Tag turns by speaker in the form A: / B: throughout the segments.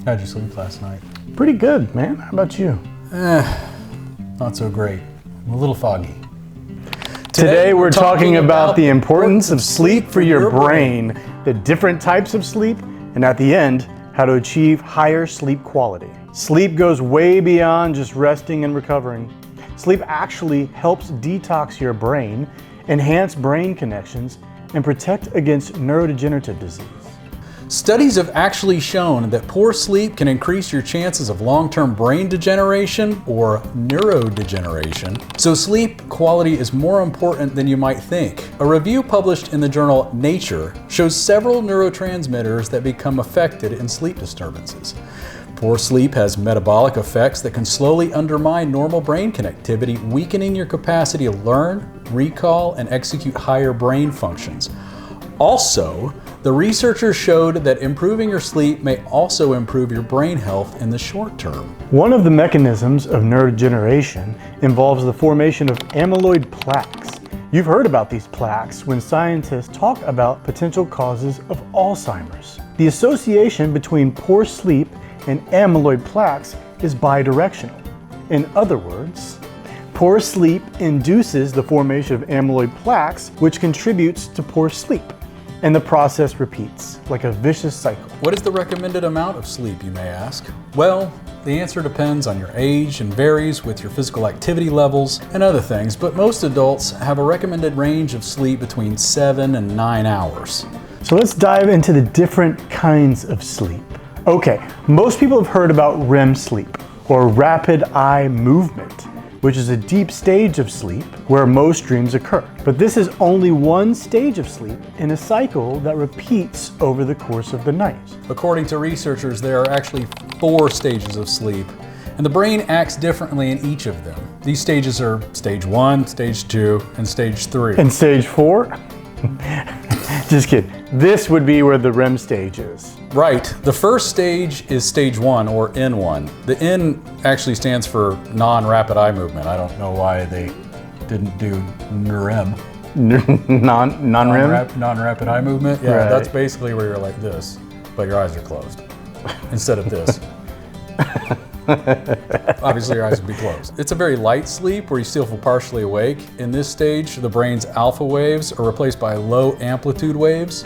A: How'd you sleep last night?
B: Pretty good, man. How about you?
A: Not so great. I'm a little foggy.
B: Today we're talking about the importance of sleep for your brain, the different types of sleep, and at the end, how to achieve higher sleep quality. Sleep goes way beyond just resting and recovering. Sleep actually helps detox your brain, enhance brain connections, and protect against neurodegenerative disease.
A: Studies have actually shown that poor sleep can increase your chances of long-term brain degeneration or neurodegeneration. So sleep quality is more important than you might think. A review published in the journal Nature shows several neurotransmitters that become affected in sleep disturbances. Poor sleep has metabolic effects that can slowly undermine normal brain connectivity, weakening your capacity to learn, recall, and execute higher brain functions. Also, the researchers showed that improving your sleep may also improve your brain health in the short term.
B: One of the mechanisms of neurodegeneration involves the formation of amyloid plaques. You've heard about these plaques when scientists talk about potential causes of Alzheimer's. The association between poor sleep and amyloid plaques is bidirectional. In other words, poor sleep induces the formation of amyloid plaques, which contributes to poor sleep. And the process repeats, like a vicious cycle.
A: What is the recommended amount of sleep, you may ask? Well, the answer depends on your age and varies with your physical activity levels and other things, but most adults have a recommended range of sleep between 7 and 9 hours.
B: So let's dive into the different kinds of sleep. Okay, most people have heard about REM sleep, or rapid eye movement, which is a deep stage of sleep where most dreams occur. But this is only one stage of sleep in a cycle that repeats over the course of the night.
A: According to researchers, there are actually 4 stages of sleep, and the brain acts differently in each of them. These stages are stage 1, stage 2, and stage 3.
B: And stage 4? Just kidding. This would be where the REM stage is.
A: Right. The first stage is stage 1, or N1. The N actually stands for non-rapid eye movement. I don't know why they didn't do NREM.
B: Non-REM?
A: Non-rapid eye movement? Yeah,
B: Right.
A: That's basically where you're like this, but your eyes are closed instead of this. Obviously your eyes would be closed. It's a very light sleep where you still feel partially awake. In this stage, the brain's alpha waves are replaced by low amplitude waves.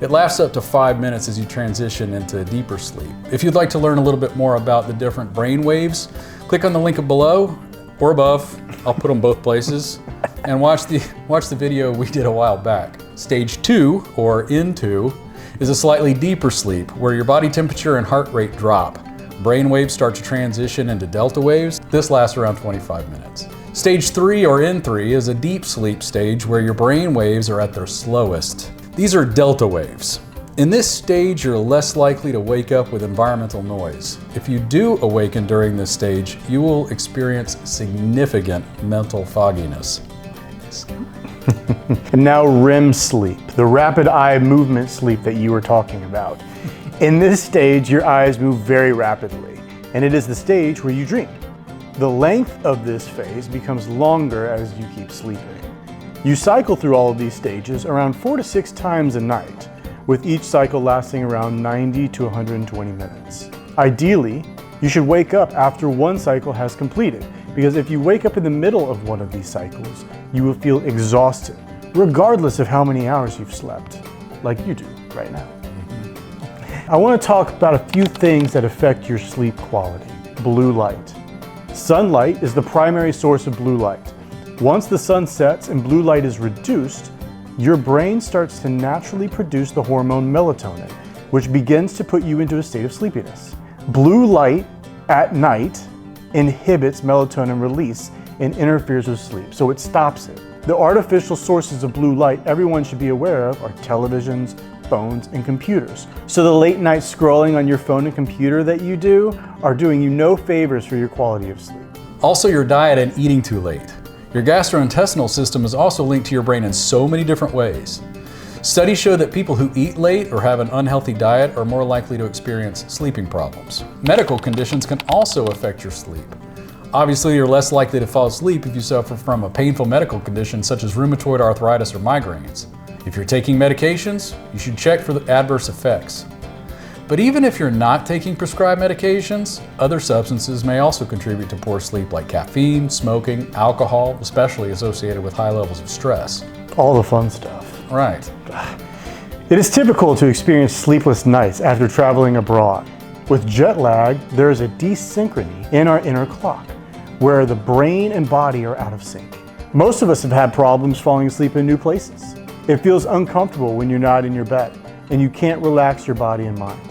A: It lasts up to 5 minutes as you transition into deeper sleep. If you'd like to learn a little bit more about the different brain waves, click on the link below or above. I'll put them both places. And watch the video we did a while back. Stage 2, or N2, is a slightly deeper sleep where your body temperature and heart rate drop. Brain waves start to transition into delta waves. This lasts around 25 minutes. Stage 3, or N3, is a deep sleep stage where your brain waves are at their slowest. These are delta waves. In this stage, you're less likely to wake up with environmental noise. If you do awaken during this stage, you will experience significant mental fogginess.
B: And now REM sleep, the rapid eye movement sleep that you were talking about. In this stage, your eyes move very rapidly, and it is the stage where you dream. The length of this phase becomes longer as you keep sleeping. You cycle through all of these stages around 4 to 6 times a night, with each cycle lasting around 90 to 120 minutes. Ideally, you should wake up after one cycle has completed, because if you wake up in the middle of one of these cycles, you will feel exhausted, regardless of how many hours you've slept, like you do right now. I want to talk about a few things that affect your sleep quality. Blue light. Sunlight is the primary source of blue light. Once the sun sets and blue light is reduced, your brain starts to naturally produce the hormone melatonin, which begins to put you into a state of sleepiness. Blue light at night inhibits melatonin release and interferes with sleep, so it stops it. The artificial sources of blue light everyone should be aware of are televisions, phones, and computers. So the late night scrolling on your phone and computer that you do are doing you no favors for your quality of sleep.
A: Also, your diet and eating too late. Your gastrointestinal system is also linked to your brain in so many different ways. Studies show that people who eat late or have an unhealthy diet are more likely to experience sleeping problems. Medical conditions can also affect your sleep. Obviously, you're less likely to fall asleep if you suffer from a painful medical condition such as rheumatoid arthritis or migraines. If you're taking medications, you should check for the adverse effects. But even if you're not taking prescribed medications, other substances may also contribute to poor sleep, like caffeine, smoking, alcohol, especially associated with high levels of stress.
B: All the fun stuff.
A: Right.
B: It is typical to experience sleepless nights after traveling abroad. With jet lag, there is a desynchrony in our inner clock, where the brain and body are out of sync. Most of us have had problems falling asleep in new places. It feels uncomfortable when you're not in your bed, and you can't relax your body and mind.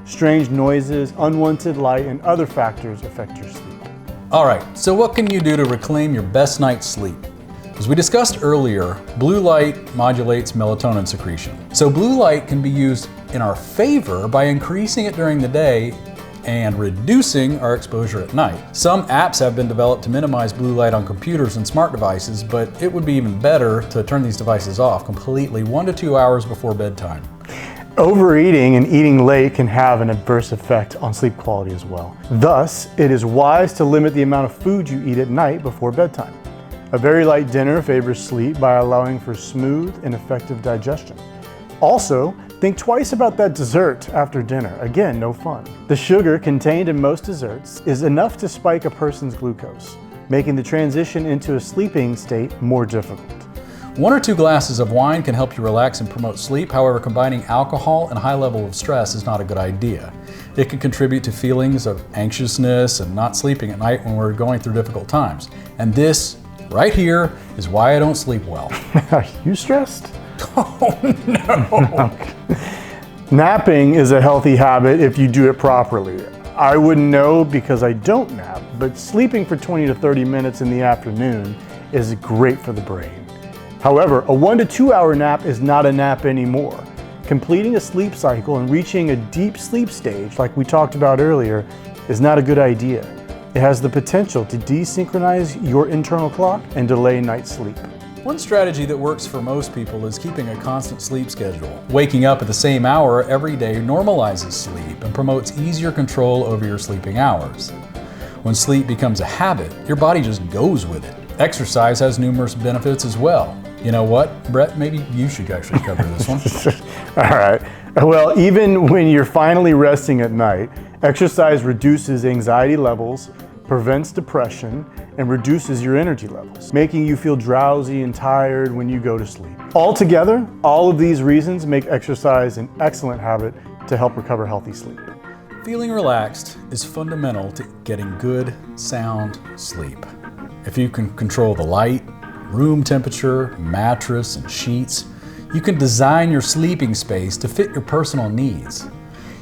B: Strange noises, unwanted light, and other factors affect your sleep.
A: All right, so what can you do to reclaim your best night's sleep? As we discussed earlier, blue light modulates melatonin secretion. So blue light can be used in our favor by increasing it during the day and reducing our exposure at night. Some apps have been developed to minimize blue light on computers and smart devices, but it would be even better to turn these devices off completely 1 to 2 hours before bedtime.
B: Overeating and eating late can have an adverse effect on sleep quality as well. Thus, it is wise to limit the amount of food you eat at night before bedtime. A very light dinner favors sleep by allowing for smooth and effective digestion. Also, think twice about that dessert after dinner. Again, no fun. The sugar contained in most desserts is enough to spike a person's glucose, making the transition into a sleeping state more difficult.
A: 1 or 2 glasses of wine can help you relax and promote sleep. However, combining alcohol and a high level of stress is not a good idea. It can contribute to feelings of anxiousness and not sleeping at night when we're going through difficult times. And this right here is why I don't sleep well.
B: Are you stressed?
A: Oh no!
B: Napping is a healthy habit if you do it properly. I wouldn't know because I don't nap, but sleeping for 20 to 30 minutes in the afternoon is great for the brain. However, a 1 to 2 hour nap is not a nap anymore. Completing a sleep cycle and reaching a deep sleep stage, like we talked about earlier, is not a good idea. It has the potential to desynchronize your internal clock and delay night sleep.
A: One strategy that works for most people is keeping a constant sleep schedule. Waking up at the same hour every day normalizes sleep and promotes easier control over your sleeping hours. When sleep becomes a habit, your body just goes with it. Exercise has numerous benefits as well. You know what, Brett? Maybe you should actually cover this one.
B: All right. Well, even when you're finally resting at night, exercise reduces anxiety levels, prevents depression, and reduces your energy levels, making you feel drowsy and tired when you go to sleep. Altogether, all of these reasons make exercise an excellent habit to help recover healthy sleep.
A: Feeling relaxed is fundamental to getting good, sound sleep. If you can control the light, room temperature, mattress, and sheets, you can design your sleeping space to fit your personal needs.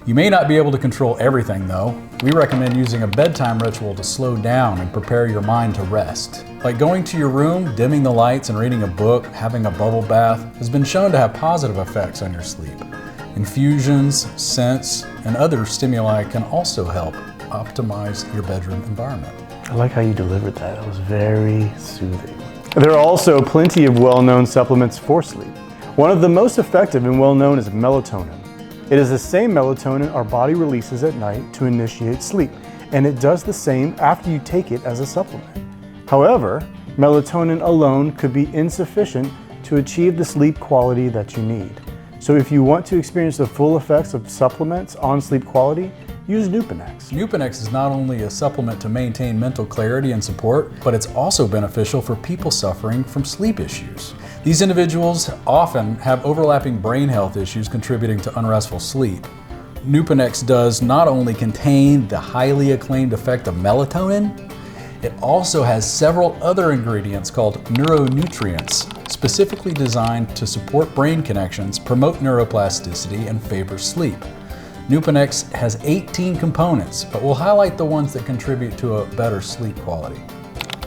A: You may not be able to control everything though. We recommend using a bedtime ritual to slow down and prepare your mind to rest. Like going to your room, dimming the lights, and reading a book, having a bubble bath has been shown to have positive effects on your sleep. Infusions, scents, and other stimuli can also help optimize your bedroom environment.
B: I like how you delivered that. It was very soothing. There are also plenty of well-known supplements for sleep. One of the most effective and well-known is melatonin. It is the same melatonin our body releases at night to initiate sleep, and it does the same after you take it as a supplement. However, melatonin alone could be insufficient to achieve the sleep quality that you need. So if you want to experience the full effects of supplements on sleep quality, use Nupanex.
A: Nupanex is not only a supplement to maintain mental clarity and support, but it's also beneficial for people suffering from sleep issues. These individuals often have overlapping brain health issues contributing to unrestful sleep. Nupanex does not only contain the highly acclaimed effect of melatonin, it also has several other ingredients called neuronutrients, specifically designed to support brain connections, promote neuroplasticity, and favor sleep. Nupanex has 18 components, but we'll highlight the ones that contribute to a better sleep quality.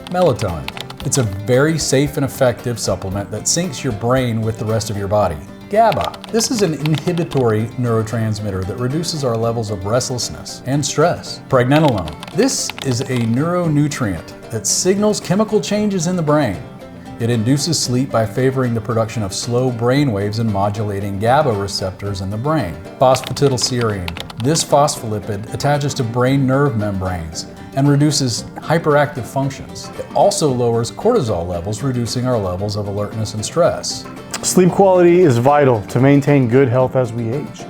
A: Melatonin. It's a very safe and effective supplement that syncs your brain with the rest of your body. GABA. This is an inhibitory neurotransmitter that reduces our levels of restlessness and stress. Pregnenolone. This is a neuronutrient that signals chemical changes in the brain. It induces sleep by favoring the production of slow brain waves and modulating GABA receptors in the brain. Phosphatidylserine. This phospholipid attaches to brain nerve membranes and reduces hyperactive functions. It also lowers cortisol levels, reducing our levels of alertness and stress.
B: Sleep quality is vital to maintain good health as we age.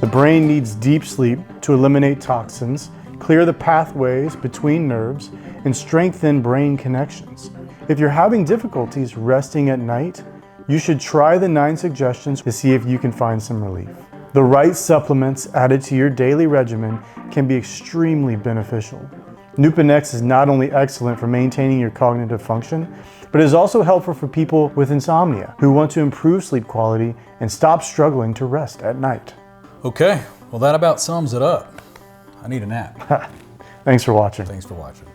B: The brain needs deep sleep to eliminate toxins, clear the pathways between nerves, and strengthen brain connections. If you're having difficulties resting at night, you should try the 9 suggestions to see if you can find some relief. The right supplements added to your daily regimen can be extremely beneficial. Nupanex is not only excellent for maintaining your cognitive function, but is also helpful for people with insomnia who want to improve sleep quality and stop struggling to rest at night.
A: Okay, well that about sums it up. I need a nap.
B: Thanks for watching.
A: Thanks for watching.